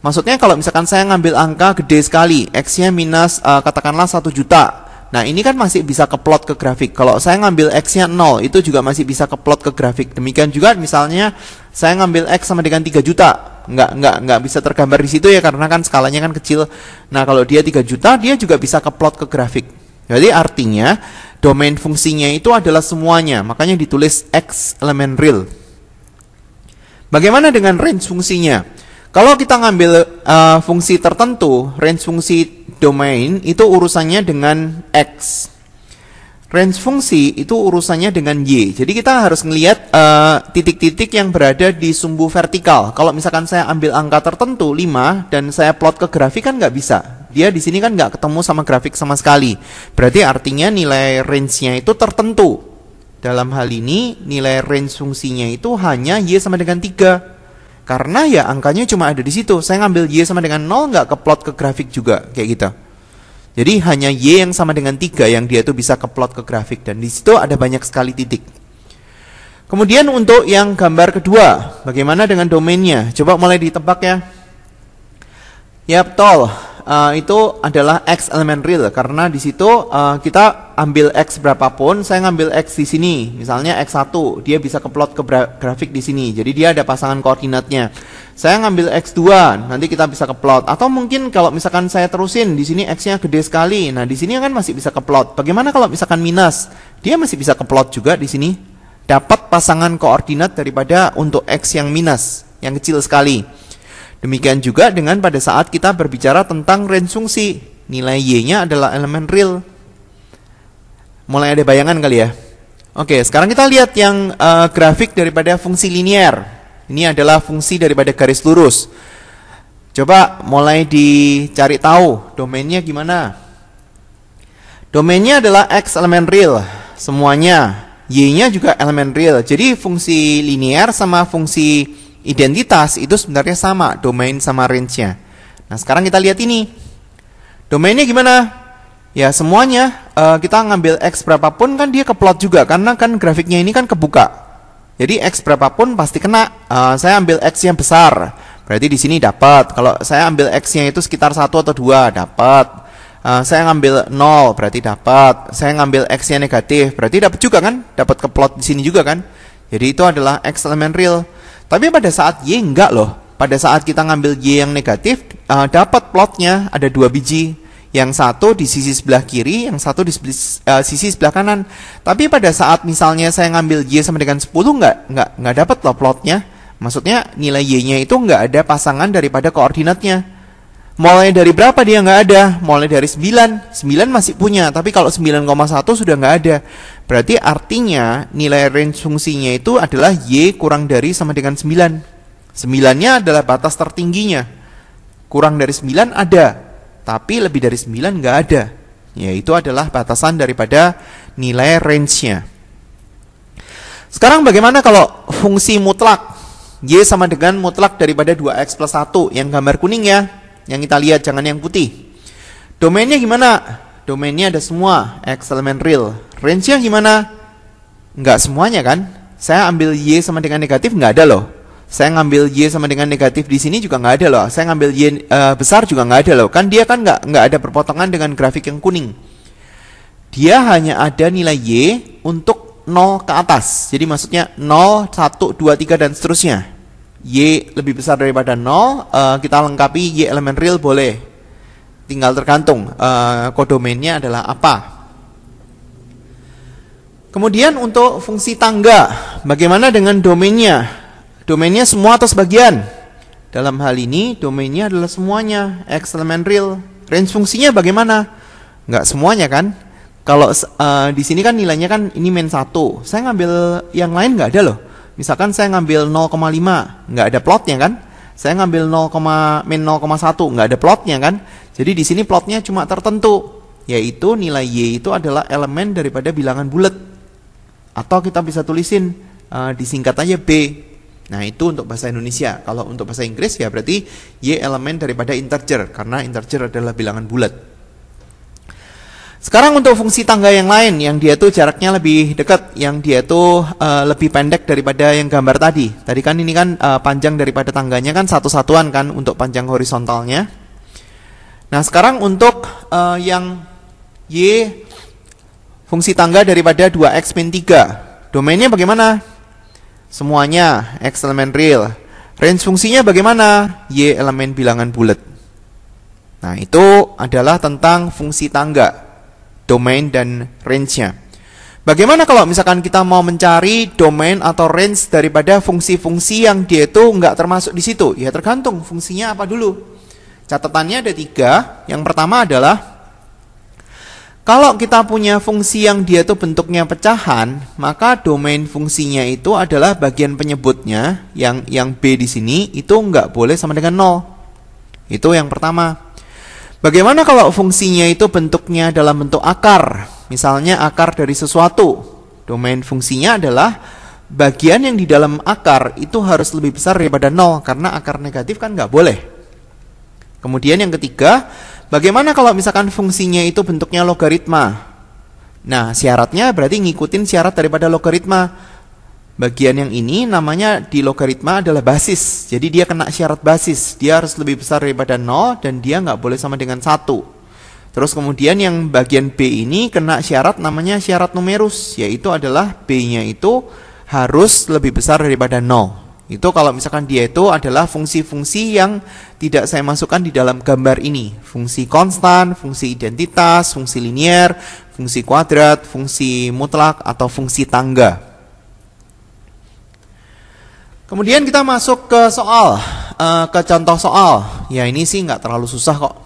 Maksudnya kalau misalkan saya ngambil angka gede sekali, X-nya minus katakanlah 1 juta. Nah, ini kan masih bisa keplot ke grafik. Kalau saya ngambil X-nya 0, itu juga masih bisa keplot ke grafik. Demikian juga misalnya saya ngambil X sama dengan 3 juta. Nggak bisa tergambar di situ ya, karena kan skalanya kan kecil. Nah, kalau dia 3 juta, dia juga bisa keplot ke grafik. Jadi artinya, domain fungsinya itu adalah semuanya. Makanya ditulis X elemen real. Bagaimana dengan range fungsinya? Kalau kita ngambil fungsi tertentu, range fungsi domain itu urusannya dengan X. Range fungsi itu urusannya dengan Y. Jadi kita harus melihat titik-titik yang berada di sumbu vertikal. Kalau misalkan saya ambil angka tertentu 5 dan saya plot ke grafik kan nggak bisa. Dia di sini kan nggak ketemu sama grafik sama sekali. Berarti artinya nilai range-nya itu tertentu. Dalam hal ini nilai range fungsinya itu hanya Y sama dengan 3. Karena ya angkanya cuma ada di situ. Saya ngambil Y sama dengan 0 nggak keplot ke grafik juga kayak gitu. Jadi hanya Y yang sama dengan 3 yang dia tuh bisa keplot ke grafik, dan di situ ada banyak sekali titik. Kemudian untuk yang gambar kedua, bagaimana dengan domainnya? Coba mulai ditebak ya. Ya betul. Itu adalah X elemen real, karena di situ kita ambil X berapapun. Saya ngambil X di sini, misalnya X1, dia bisa keplot ke grafik di sini. Jadi dia ada pasangan koordinatnya. Saya ngambil X2, nanti kita bisa keplot. Atau mungkin kalau misalkan saya terusin di sini X-nya gede sekali. Nah, di sini kan masih bisa keplot. Bagaimana kalau misalkan minus? Dia masih bisa keplot juga di sini. Dapat pasangan koordinat daripada untuk X yang minus, yang kecil sekali. Demikian juga dengan pada saat kita berbicara tentang range fungsi. Nilai Y-nya adalah elemen real. Mulai ada bayangan kali ya? Oke, sekarang kita lihat yang grafik daripada fungsi linear. Ini adalah fungsi daripada garis lurus. Coba mulai dicari tahu domainnya gimana. Domainnya adalah X elemen real, semuanya. Y-nya juga elemen real. Jadi fungsi linear sama fungsi identitas itu sebenarnya sama, domain sama range-nya. Nah, sekarang kita lihat ini. Domainnya gimana? Ya, semuanya kita ngambil X berapapun kan dia keplot juga, karena kan grafiknya ini kan kebuka. Jadi X berapapun pasti kena. Saya ambil X yang besar, berarti di sini dapat. Kalau saya ambil X-nya itu sekitar 1 atau 2, dapat. Saya ngambil 0, berarti dapat. Saya ngambil X-nya negatif, berarti dapat juga kan? Dapat keplot di sini juga kan? Jadi itu adalah X elemen real. Tapi pada saat Y enggak loh. Pada saat kita ngambil Y yang negatif, dapat plotnya ada 2 biji. Yang satu di sisi sebelah kiri, yang satu di sisi sebelah kanan. Tapi pada saat misalnya saya ngambil Y sama dengan 10, enggak dapat loh plotnya. Maksudnya nilai Y-nya itu enggak ada pasangan daripada koordinatnya. Mulai dari berapa dia enggak ada? Mulai dari 9. 9 masih punya, tapi kalau 9,1 sudah enggak ada. Berarti artinya nilai range fungsinya itu adalah Y kurang dari sama dengan 9. 9-nya adalah batas tertingginya. Kurang dari 9 ada, tapi lebih dari 9 nggak ada. Yaitu adalah batasan daripada nilai range-nya. Sekarang bagaimana kalau fungsi mutlak? Y sama dengan mutlak daripada 2X plus 1. Yang gambar kuning ya, yang kita lihat, jangan yang putih. Domainnya gimana? Domainnya ada semua, X elemen real. Range-nya gimana? Nggak semuanya kan? Saya ambil Y sama dengan negatif nggak ada loh. Saya ngambil Y sama dengan negatif di sini juga nggak ada loh. Saya ngambil Y besar juga nggak ada loh. Kan dia kan nggak ada perpotongan dengan grafik yang kuning. Dia hanya ada nilai Y untuk 0 ke atas. Jadi maksudnya 0, 1, 2, 3 dan seterusnya. Y lebih besar daripada 0, kita lengkapi Y elemen real boleh. Tinggal tergantung kodomainnya adalah apa. Kemudian untuk fungsi tangga, bagaimana dengan domainnya? Domainnya semua atau sebagian? Dalam hal ini domainnya adalah semuanya, X elemen real. Range fungsinya bagaimana? Nggak semuanya kan? Kalau di sini kan nilainya kan ini min 1. Saya ngambil yang lain nggak ada loh. Misalkan saya ngambil 0,5, nggak ada plotnya kan? Saya ngambil min 0,1, nggak ada plotnya kan? Jadi di sini plotnya cuma tertentu, yaitu nilai Y itu adalah elemen daripada bilangan bulat. Atau kita bisa tulisin disingkat aja B. Nah, itu untuk bahasa Indonesia. Kalau untuk bahasa Inggris ya berarti Y elemen daripada integer, karena integer adalah bilangan bulat. Sekarang untuk fungsi tangga yang lain, yang dia tuh jaraknya lebih dekat, yang dia tuh lebih pendek daripada yang gambar tadi. Tadi kan ini kan panjang daripada tangganya kan satu satuan kan untuk panjang horizontalnya. Nah, sekarang untuk yang Y fungsi tangga daripada 2x min 3. Domainnya bagaimana? Semuanya x elemen real. Range fungsinya bagaimana? Y elemen bilangan bulat. Nah, itu adalah tentang fungsi tangga, domain dan range-nya. Bagaimana kalau misalkan kita mau mencari domain atau range daripada fungsi-fungsi yang dia itu nggak termasuk di situ? Ya tergantung fungsinya apa dulu. Catatannya ada 3. Yang pertama adalah kalau kita punya fungsi yang dia itu bentuknya pecahan, maka domain fungsinya itu adalah bagian penyebutnya yang B di sini itu nggak boleh sama dengan 0. Itu yang pertama. Bagaimana kalau fungsinya itu bentuknya dalam bentuk akar? Misalnya akar dari sesuatu. Domain fungsinya adalah bagian yang di dalam akar itu harus lebih besar daripada 0, karena akar negatif kan nggak boleh. Kemudian yang ketiga, bagaimana kalau misalkan fungsinya itu bentuknya logaritma? Nah, syaratnya berarti ngikutin syarat daripada logaritma. Bagian yang ini namanya di logaritma adalah basis. Jadi dia kena syarat basis. Dia harus lebih besar daripada 0 dan dia nggak boleh sama dengan 1. Terus kemudian yang bagian B ini kena syarat namanya syarat numerus. Yaitu adalah B-nya itu harus lebih besar daripada 0. Itu kalau misalkan dia itu adalah fungsi-fungsi yang tidak saya masukkan di dalam gambar ini. Fungsi konstan, fungsi identitas, fungsi linier, fungsi kuadrat, fungsi mutlak, atau fungsi tangga. Kemudian kita masuk ke soal, ke contoh soal. Ya ini sih nggak terlalu susah kok.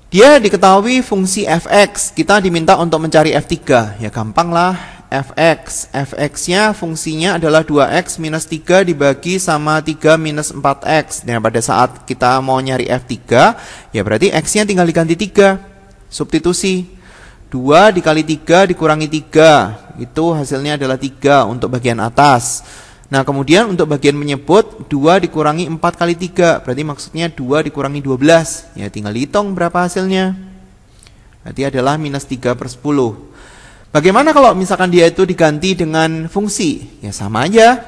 Dia diketahui fungsi fx, kita diminta untuk mencari f3. Ya gampang lah, fx. Fx-nya fungsinya adalah 2x minus 3 dibagi sama 3 minus 4x. Nah pada saat kita mau nyari f3, ya berarti x-nya tinggal diganti 3. Substitusi. 2 dikali 3 dikurangi 3. Itu hasilnya adalah 3 untuk bagian atas. Nah kemudian untuk bagian menyebut 2 dikurangi 4 kali 3. Berarti maksudnya 2 dikurangi 12. Ya tinggal hitung berapa hasilnya. Berarti adalah minus 3/10. Bagaimana kalau misalkan dia itu diganti dengan fungsi? Ya sama aja.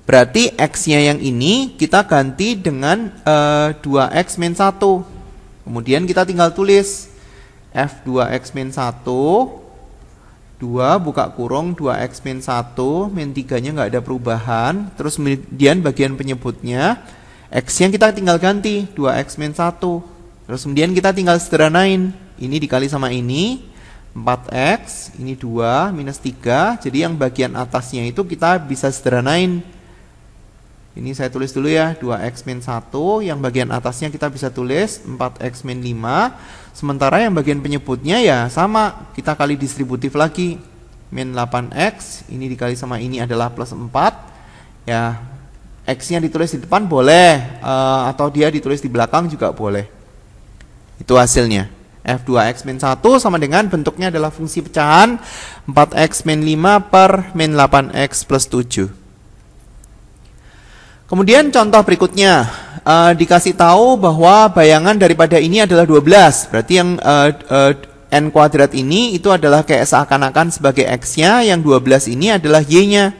Berarti x-nya yang ini kita ganti dengan 2x min 1. Kemudian kita tinggal tulis f2x min 1. 2 buka kurung 2x min 1, min 3 nya nggak ada perubahan. Terus kemudian bagian penyebutnya x yang kita tinggal ganti 2x min 1. Terus kemudian kita tinggal sederhanain. Ini dikali sama ini 4x, ini 2 minus 3. Jadi yang bagian atasnya itu kita bisa sederhanain. Ini saya tulis dulu ya, 2x min 1. Yang bagian atasnya kita bisa tulis 4x min 5. Sementara yang bagian penyebutnya ya sama, kita kali distributif lagi. Min 8x, ini dikali sama ini adalah plus 4. Ya, x-nya ditulis di depan boleh, atau dia ditulis di belakang juga boleh. Itu hasilnya. F2x min 1 sama dengan bentuknya adalah fungsi pecahan 4x min 5 per min 8x plus 7. Kemudian contoh berikutnya, dikasih tahu bahwa bayangan daripada ini adalah 12. Berarti yang n kuadrat ini itu adalah kayak seakan-akan sebagai x-nya, yang 12 ini adalah y-nya.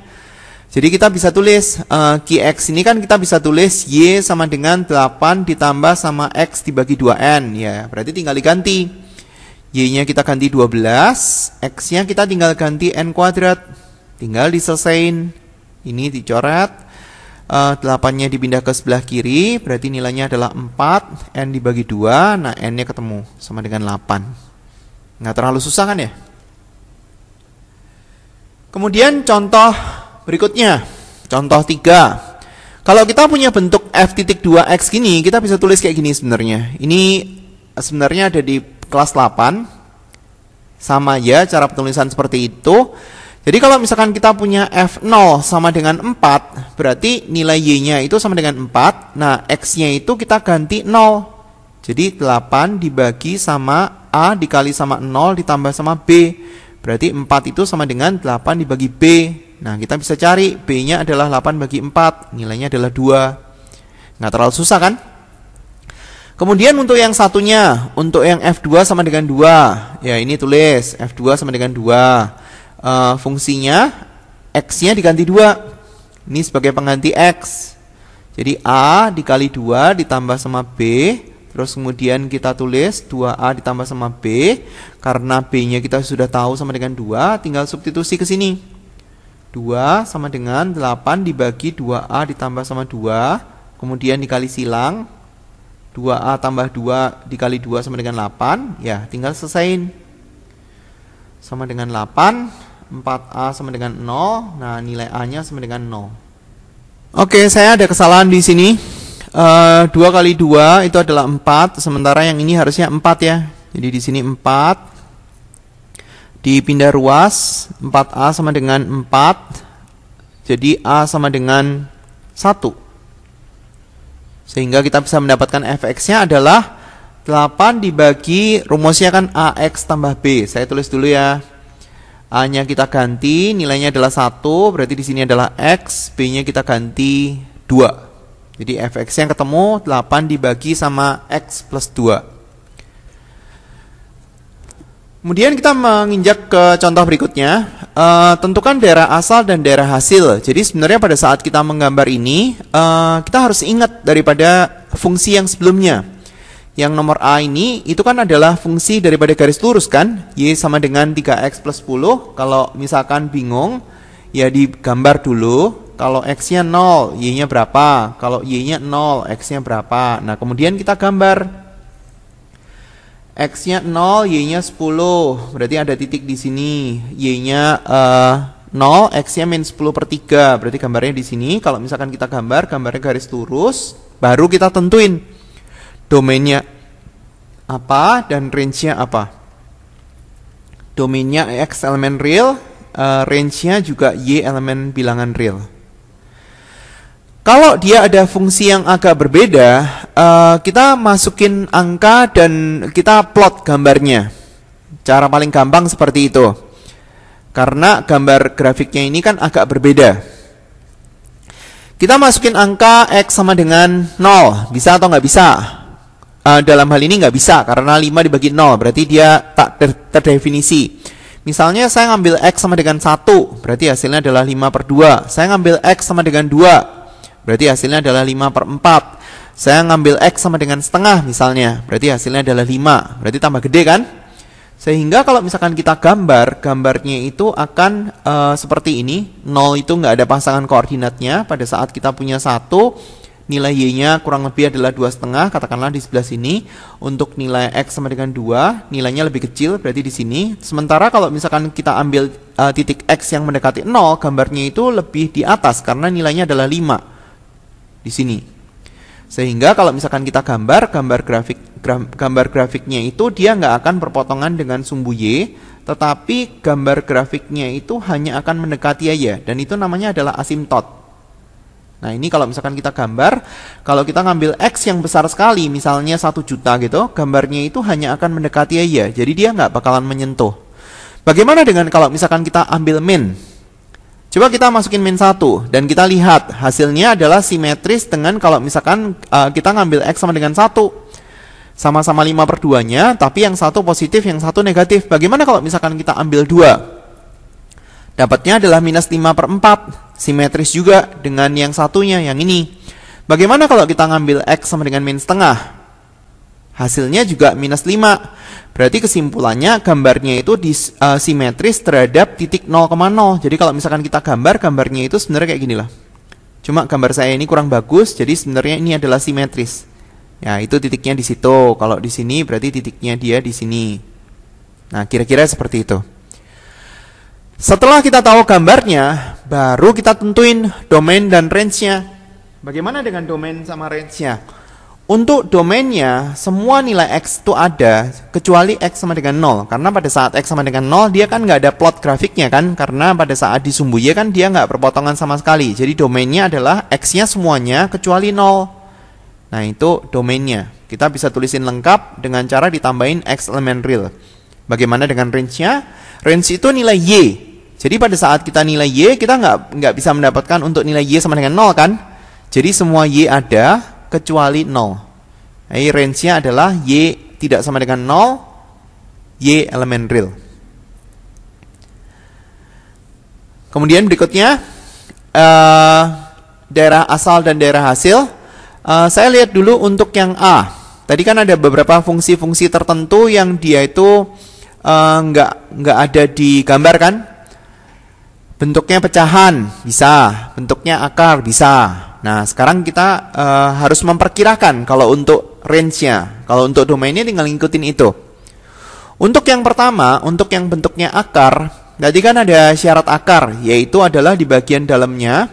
Jadi kita bisa tulis qx ini kan kita bisa tulis y sama dengan 8 ditambah sama x dibagi 2n. Ya, berarti tinggal diganti. Y-nya kita ganti 12, x-nya kita tinggal ganti n kuadrat. Tinggal diselesain. Ini dicoret. 8-nya dipindah ke sebelah kiri, berarti nilainya adalah 4, n dibagi 2, nah n-nya ketemu sama dengan 8. Nggak terlalu susah kan ya? Kemudian contoh berikutnya, contoh 3. Kalau kita punya bentuk f(2x) gini, kita bisa tulis kayak gini sebenarnya. Ini sebenarnya ada di kelas 8. Sama aja cara penulisan seperti itu. Jadi kalau misalkan kita punya f0 sama dengan 4, berarti nilai y-nya itu sama dengan 4. Nah, x-nya itu kita ganti 0. Jadi 8 dibagi sama a dikali sama 0 ditambah sama b. Berarti 4 itu sama dengan 8 dibagi b. Nah, kita bisa cari b-nya adalah 8 bagi 4. Nilainya adalah 2. Nggak terlalu susah kan? Kemudian untuk yang satunya, untuk yang f2 sama dengan 2. Ya, ini tulis f2 sama dengan 2. Fungsinya x-nya diganti 2. Ini sebagai pengganti x. Jadi a dikali 2 ditambah sama b terus kemudian kita tulis 2A ditambah sama B. Karena B-nya kita sudah tahu sama dengan 2, tinggal substitusi ke sini. 2 sama dengan 8 dibagi 2A ditambah sama 2, kemudian dikali silang. 2A tambah 2 dikali 2 sama dengan 8, ya tinggal selesaiin. Sama dengan 8, 4A sama dengan 0, nah nilai A-nya sama dengan 0. Oke, saya ada kesalahan di sini. 2 kali 2 itu adalah 4, sementara yang ini harusnya 4 ya. Jadi di sini 4. Dipindah ruas, 4A sama dengan 4. Jadi A sama dengan 1. Sehingga kita bisa mendapatkan fx-nya adalah 8 dibagi, rumusnya kan AX tambah B. Saya tulis dulu ya. A-nya kita ganti, nilainya adalah 1, berarti di sini adalah X, B-nya kita ganti 2. Jadi fx-nya ketemu 8 dibagi sama X plus 2. Kemudian kita menginjak ke contoh berikutnya. Tentukan daerah asal dan daerah hasil. Jadi sebenarnya pada saat kita menggambar ini, kita harus ingat daripada fungsi yang sebelumnya. Yang nomor A ini, itu kan adalah fungsi daripada garis lurus kan. Y sama dengan 3X plus 10. Kalau misalkan bingung, ya digambar dulu. Kalau X-nya 0, Y-nya berapa? Kalau Y-nya 0, X-nya berapa? Nah, kemudian kita gambar. X-nya 0, Y-nya 10. Berarti ada titik di sini. Y-nya 0, X-nya min 10 per 3. Berarti gambarnya di sini. Kalau misalkan kita gambarnya garis lurus, baru kita tentuin domainnya apa dan range-nya apa. Domainnya X elemen real, range-nya juga Y elemen bilangan real. Kalau dia ada fungsi yang agak berbeda, kita masukin angka dan kita plot gambarnya. Cara paling gampang seperti itu. Karena gambar grafiknya ini kan agak berbeda. Kita masukin angka X sama dengan 0. Bisa atau nggak bisa? Dalam hal ini nggak bisa, karena 5 dibagi 0. Berarti dia tak terdefinisi. Misalnya saya ngambil X sama dengan 1. Berarti hasilnya adalah 5 per 2. Saya ngambil X sama dengan 2. Berarti hasilnya adalah 5 per 4. Saya ngambil X sama dengan setengah misalnya. Berarti hasilnya adalah 5. Berarti tambah gede kan? Sehingga kalau misalkan kita gambarnya itu akan seperti ini. 0 itu nggak ada pasangan koordinatnya. Pada saat kita punya 1, nilai Y-nya kurang lebih adalah 2,5. Katakanlah di sebelah sini. Untuk nilai X sama dengan 2, nilainya lebih kecil. Berarti di sini. Sementara kalau misalkan kita ambil titik X yang mendekati 0, gambarnya itu lebih di atas. Karena nilainya adalah 5. Di sini. Sehingga kalau misalkan kita gambar grafiknya itu dia nggak akan berpotongan dengan sumbu Y, tetapi gambar grafiknya itu hanya akan mendekati aja, dan itu namanya adalah asimtot. Nah, ini kalau misalkan kita gambar, kalau kita ngambil X yang besar sekali, misalnya 1 juta gitu, gambarnya itu hanya akan mendekati aja, jadi dia nggak bakalan menyentuh. Bagaimana dengan kalau misalkan kita ambil min? Coba kita masukin min 1 dan kita lihat hasilnya adalah simetris dengan kalau misalkan kita ngambil X sama dengan 1. Sama-sama 5 per 2-nya, tapi yang satu positif, yang satu negatif. Bagaimana kalau misalkan kita ambil 2? Dapatnya adalah minus 5 per 4. Simetris juga dengan yang satunya, yang ini. Bagaimana kalau kita ngambil X sama dengan min setengah? Hasilnya juga minus 5. Berarti kesimpulannya gambarnya itu simetris terhadap titik 0,0. Jadi kalau misalkan kita gambarnya itu sebenarnya kayak gini lah. Cuma gambar saya ini kurang bagus, jadi sebenarnya ini adalah simetris. Ya, itu titiknya di situ. Kalau di sini berarti titiknya dia di sini. Nah, kira-kira seperti itu. Setelah kita tahu gambarnya, baru kita tentuin domain dan range-nya. Bagaimana dengan domain sama range-nya? Untuk domainnya, semua nilai X itu ada, kecuali X sama dengan 0. Karena pada saat X sama dengan 0, dia kan nggak ada plot grafiknya kan. Karena pada saat di sumbu Y kan dia nggak berpotongan sama sekali. Jadi domainnya adalah X-nya semuanya kecuali 0. Nah, itu domainnya. Kita bisa tulisin lengkap dengan cara ditambahin X elemen real. Bagaimana dengan range-nya? Range itu nilai Y. Jadi pada saat kita nilai Y, kita nggak bisa mendapatkan untuk nilai Y sama dengan 0 kan. Jadi semua Y ada, kecuali 0. Jadi range-nya adalah Y tidak sama dengan 0, Y elemen real. Kemudian berikutnya daerah asal dan daerah hasil. Saya lihat dulu untuk yang A. tadi kan ada beberapa fungsi-fungsi tertentu yang dia itu nggak ada di gambar kan? Bentuknya pecahan bisa, bentuknya akar bisa. Nah, sekarang kita harus memperkirakan kalau untuk range-nya. Kalau untuk domainnya tinggal ngikutin itu. Untuk yang pertama, untuk yang bentuknya akar, tadi kan ada syarat akar, yaitu adalah di bagian dalamnya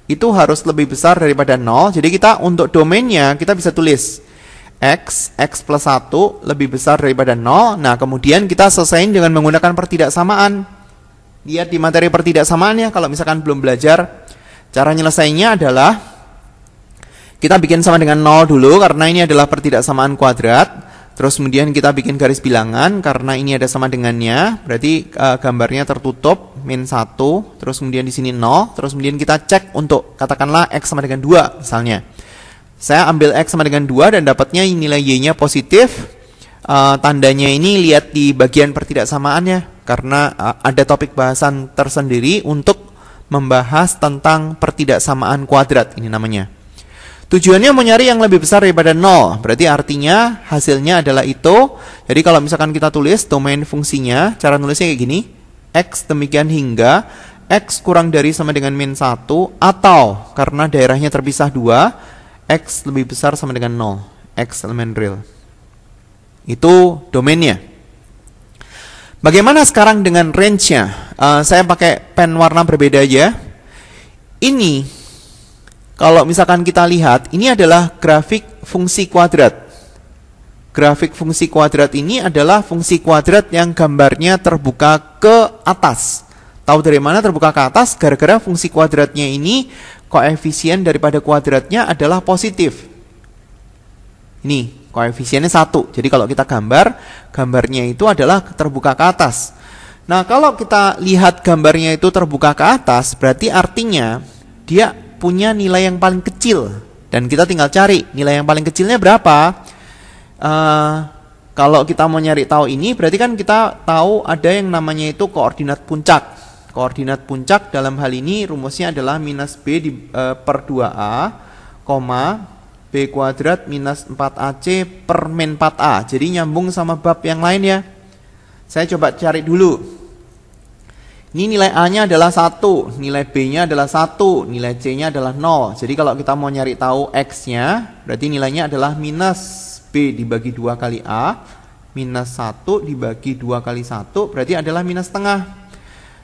itu harus lebih besar daripada 0. Jadi kita untuk domainnya kita bisa tulis X plus 1 lebih besar daripada 0. Nah, kemudian kita selesaiin dengan menggunakan pertidaksamaan. Lihat di materi pertidaksamaannya, kalau misalkan belum belajar, cara nyelesainya adalah kita bikin sama dengan 0 dulu, karena ini adalah pertidaksamaan kuadrat. Terus kemudian kita bikin garis bilangan, karena ini ada sama dengannya, berarti gambarnya tertutup, min 1, terus kemudian di sini 0, terus kemudian kita cek untuk, katakanlah X sama dengan 2 misalnya. Saya ambil X sama dengan 2 dan dapatnya nilai Y-nya positif. Tandanya ini lihat di bagian pertidaksamaannya, karena ada topik bahasan tersendiri untuk membahas tentang pertidaksamaan kuadrat, ini namanya. Tujuannya mau nyari yang lebih besar daripada 0, berarti artinya hasilnya adalah itu. Jadi kalau misalkan kita tulis domain fungsinya, cara nulisnya kayak gini, X demikian hingga X kurang dari sama dengan min 1, atau karena daerahnya terpisah 2, X lebih besar sama dengan 0, X elemen real. Itu domainnya. Bagaimana sekarang dengan range-nya? Saya pakai pen warna berbeda aja. Ini, kalau misalkan kita lihat, ini adalah grafik fungsi kuadrat. Grafik fungsi kuadrat ini adalah fungsi kuadrat yang gambarnya terbuka ke atas. Tahu dari mana terbuka ke atas? Gara-gara fungsi kuadratnya ini, koefisien daripada kuadratnya adalah positif. Ini koefisiennya 1. Jadi kalau kita gambarnya itu adalah terbuka ke atas. Nah, kalau kita lihat gambarnya itu terbuka ke atas, berarti artinya dia punya nilai yang paling kecil. Dan kita tinggal cari nilai yang paling kecilnya berapa. Kalau kita mau nyari tahu ini, berarti kan kita tahu ada yang namanya itu koordinat puncak. Koordinat puncak dalam hal ini rumusnya adalah minus B per 2A, B kuadrat minus 4AC per min 4A. Jadi nyambung sama bab yang lain ya. Saya coba cari dulu. Ini nilai A-nya adalah 1, nilai B-nya adalah 1, nilai C-nya adalah 0. Jadi kalau kita mau nyari tahu X-nya, berarti nilainya adalah minus B dibagi 2 kali A, minus 1 dibagi 2 kali 1, berarti adalah minus setengah.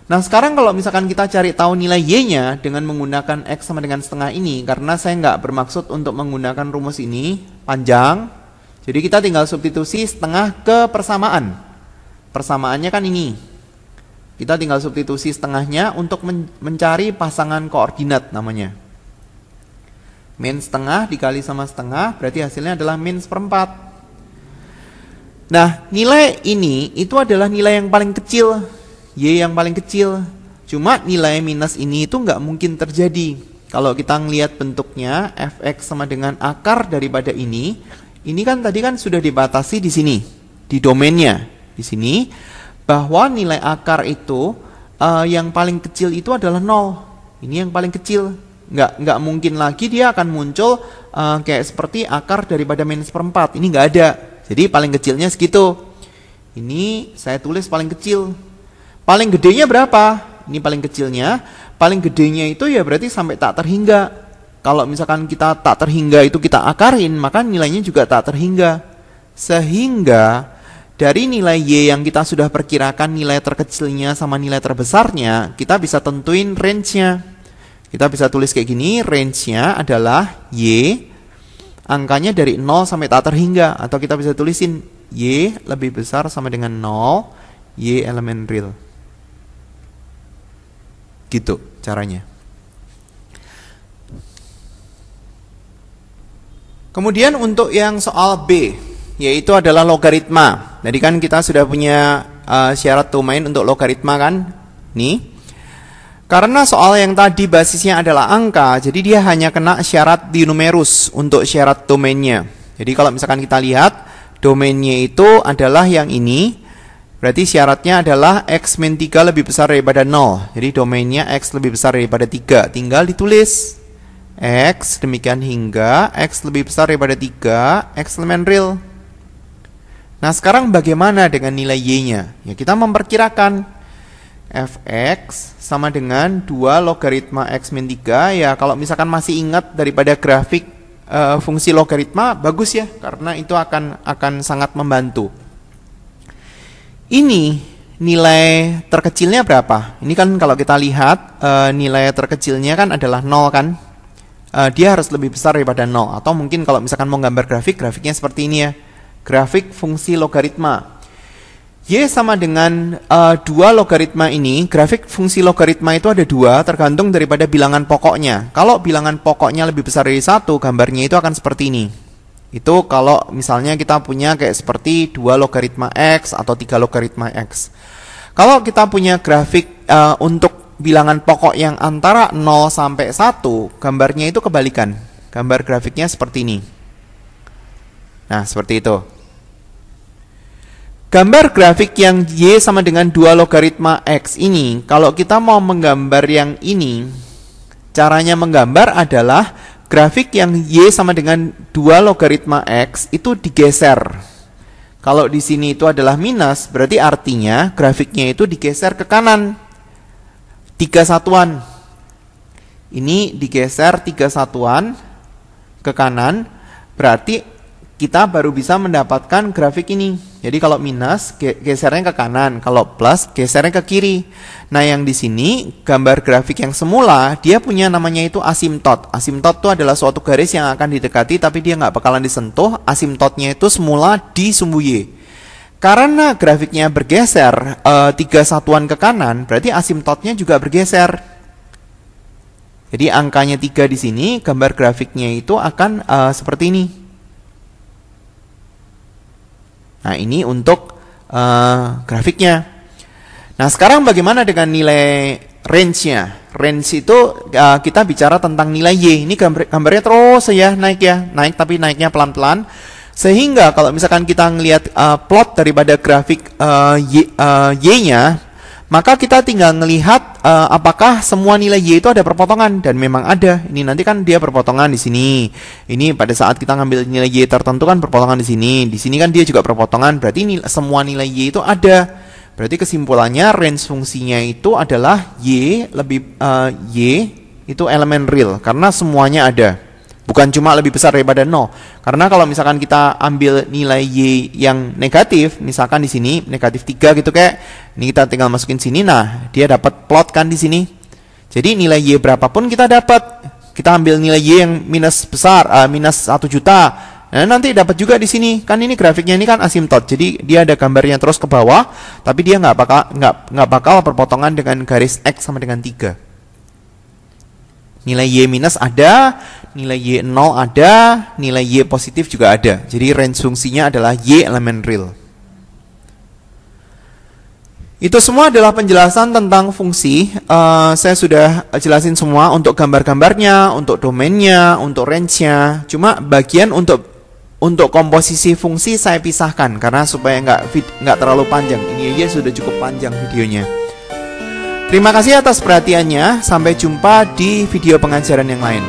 Nah, sekarang kalau misalkan kita cari tahu nilai Y-nya dengan menggunakan X sama dengan setengah ini, karena saya nggak bermaksud untuk menggunakan rumus ini panjang, jadi kita tinggal substitusi setengah ke persamaan. Persamaannya kan ini. Kita tinggal substitusi setengahnya untuk mencari pasangan koordinat namanya. Min setengah dikali sama setengah, berarti hasilnya adalah min seperempat. Nah, nilai ini itu adalah nilai yang paling kecil. Y yang paling kecil. Cuma nilai minus ini itu nggak mungkin terjadi. Kalau kita ngelihat bentuknya fx sama dengan akar daripada ini kan tadi kan sudah dibatasi di sini, di domainnya. Di sini bahwa nilai akar itu yang paling kecil itu adalah 0. Ini yang paling kecil. Nggak mungkin lagi dia akan muncul kayak seperti akar daripada min seperempat. Ini nggak ada. Jadi paling kecilnya segitu. Ini saya tulis paling kecil. Paling gedenya berapa? Ini paling kecilnya. Paling gedenya itu ya berarti sampai tak terhingga. Kalau misalkan kita tak terhingga itu kita akarin, maka nilainya juga tak terhingga. Sehingga dari nilai Y yang kita sudah perkirakan nilai terkecilnya sama nilai terbesarnya, kita bisa tentuin range-nya. Kita bisa tulis kayak gini, range-nya adalah Y, angkanya dari 0 sampai tak terhingga. Atau kita bisa tulisin Y lebih besar sama dengan 0, Y elemen real. Gitu caranya. Kemudian untuk yang soal B, yaitu adalah logaritma. Jadi kan kita sudah punya syarat domain untuk logaritma kan? Nih. Karena soal yang tadi basisnya adalah angka, jadi dia hanya kena syarat di numerus untuk syarat domainnya. Jadi kalau misalkan kita lihat, domainnya itu adalah yang ini. Berarti syaratnya adalah X min 3 lebih besar daripada 0. Jadi domainnya X lebih besar daripada 3. Tinggal ditulis X, demikian hingga X lebih besar daripada 3, X elemen real. Nah, sekarang bagaimana dengan nilai Y-nya? Ya, kita memperkirakan Fx sama dengan 2 logaritma X min 3. Ya, kalau misalkan masih ingat daripada grafik fungsi logaritma, bagus ya, karena itu akan sangat membantu. Ini nilai terkecilnya berapa? Ini kan kalau kita lihat nilai terkecilnya kan adalah 0 kan? Dia harus lebih besar daripada 0. Atau mungkin kalau misalkan mau gambar grafiknya seperti ini ya. Grafik fungsi logaritma. Y sama dengan 2 logaritma ini. Grafik fungsi logaritma itu ada 2 tergantung daripada bilangan pokoknya. Kalau bilangan pokoknya lebih besar dari 1, gambarnya itu akan seperti ini. Itu kalau misalnya kita punya kayak seperti 2 logaritma X atau 3 logaritma X. Kalau kita punya grafik untuk bilangan pokok yang antara 0 sampai 1, gambarnya itu kebalikan. Gambar grafiknya seperti ini. Nah, seperti itu. Gambar grafik yang Y sama dengan 2 logaritma X ini, kalau kita mau menggambar yang ini, caranya menggambar adalah grafik yang Y sama dengan 2 logaritma X itu digeser. Kalau di sini itu adalah minus, berarti artinya grafiknya itu digeser ke kanan. 3 satuan. Ini digeser 3 satuan ke kanan, berarti kita baru bisa mendapatkan grafik ini. Jadi kalau minus gesernya ke kanan, kalau plus gesernya ke kiri. Nah, yang di sini gambar grafik yang semula dia punya namanya itu asimtot. Asimtot itu adalah suatu garis yang akan didekati tapi dia nggak bakalan disentuh. Asimtotnya itu semula di sumbu Y. Karena grafiknya bergeser 3 satuan ke kanan, berarti asimtotnya juga bergeser. Jadi angkanya 3 di sini, gambar grafiknya itu akan seperti ini. Nah, ini untuk grafiknya. Nah, sekarang bagaimana dengan nilai range-nya? Range itu kita bicara tentang nilai Y. Ini gambarnya terus ya naik tapi naiknya pelan-pelan. Sehingga kalau misalkan kita ngelihat plot daripada grafik Y-nya, maka kita tinggal melihat apakah semua nilai Y itu ada perpotongan, dan memang ada. Ini nanti kan dia perpotongan di sini. Ini pada saat kita ngambil nilai Y tertentu kan perpotongan di sini. Di sini kan dia juga perpotongan, berarti semua nilai Y itu ada. Berarti kesimpulannya range fungsinya itu adalah Y itu elemen real karena semuanya ada. Bukan cuma lebih besar daripada 0. Karena kalau misalkan kita ambil nilai Y yang negatif, misalkan di sini negatif 3 gitu kayak, ini kita tinggal masukin sini, nah dia dapat plot kan di sini. Jadi nilai Y berapapun kita dapat. Kita ambil nilai Y yang minus besar, minus 1 juta. Nah, nanti dapat juga di sini. Kan ini grafiknya ini kan asimtot. Jadi dia ada gambarnya terus ke bawah, tapi dia nggak bakal perpotongan dengan garis X sama dengan 3. Nilai Y minus ada, nilai Y 0 ada, nilai Y positif juga ada. Jadi range fungsinya adalah Y elemen real. Itu semua adalah penjelasan tentang fungsi. Saya sudah jelasin semua untuk gambar-gambarnya, untuk domainnya, untuk range-nya. Cuma bagian untuk komposisi fungsi saya pisahkan karena supaya nggak terlalu panjang. Ini aja sudah cukup panjang videonya. Terima kasih atas perhatiannya. Sampai jumpa di video pengajaran yang lain.